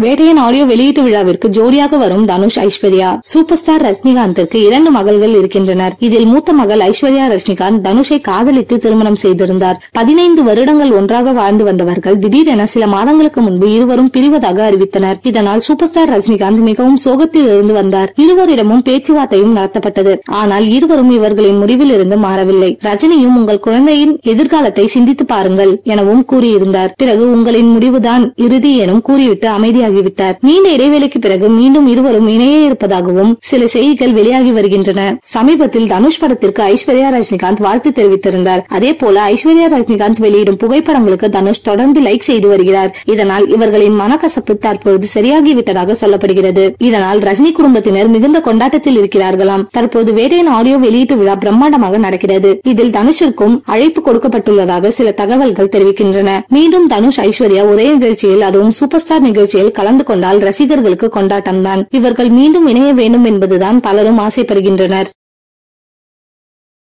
Vettaiyan audio வெளியீட்டு விழாவிற்கு ஜோடியாக வரும் தனுஷ், ஐஸ்வர்யா. சூப்பர் ஸ்டார் ரஜினிகாந்திற்கு 2 மகள்கள் இருக்கின்றனர். இதில் மூத்த மகள் ஐஸ்வர்யா ரஜினிகாந்த் தனுஷை காதலித்து திருமணம் செய்திருந்தார். 15 வருடங்கள் ஒன்றாக வாழ்ந்து வந்தவர்கள் திடீரென சில மாதங்களுக்கு முன்பு இருவரும் பிரிவதாக அறிவித்தனர். இதனால் சூப்பர் ஸ்டார் ரஜினிகாந்த் மிகவும் சோகத்தில் இருந்து வந்தார். இருவரிடமும் பேச்சுவார்த்தையும் நடத்தப்பட்டது. ஆனால் இருவரும் இவர்களின் முடிவில் இருந்து மாறவில்லை. ரஜினியும் உங்கள் குழந்தையின் எதிர்காலத்தை சிந்தித்து பாருங்கள் எனவும் கூறியிருந்தார். பிறகு உங்களின் முடிவுதான் இறுதி எனும் கூறிவிட்டு அமைதியாக நீண்ட இடைவேளைக்கு பிறகு மீண்டும் இருவரும் இணைய இருப்பதாகவும் சில செய்திகள் வெளியாகி வருகின்றன. சமீபத்தில் தனுஷ் படத்திற்கு ஐஸ்வர்யா ரஜினிகாந்த் வாழ்த்து தெரிவித்திருந்தார். அதே போல ஐஸ்வர்யா ரஜினிகாந்த் வெளியிடும் புகைப்படங்களுக்கு தனுஷ் தொடர்ந்து லைக் செய்து வருகிறார். இதனால் இவர்களின் மனக்கசப்பு தற்பொழுது சரியாகிவிட்டதாக சொல்லப்படுகிறது. இதனால் ரஜினி குடும்பத்தினர் மிகுந்த கொண்டாட்டத்தில் இருக்கிறார்களாம். தற்போது வேட்டையன் ஆடியோ வெளியீட்டு விழா பிரம்மாண்டமாக நடக்கிறது. இதில் தனுஷிற்கும் அழைப்பு கொடுக்கப்பட்டுள்ளதாக சில தகவல்கள் தெரிவிக்கின்றன. மீண்டும் தனுஷ், ஐஸ்வர்யா ஒரே நிகழ்ச்சியில், அதுவும் சூப்பர் ஸ்டார் நிகழ்ச்சியில் கலந்து கொண்டால் ரசிகர்களுக்கு கொண்டாட்டம் தான். இவர்கள் மீண்டும் இணைய வேண்டும் என்பதுதான் பலரும் ஆசைப்படுகின்றனர்.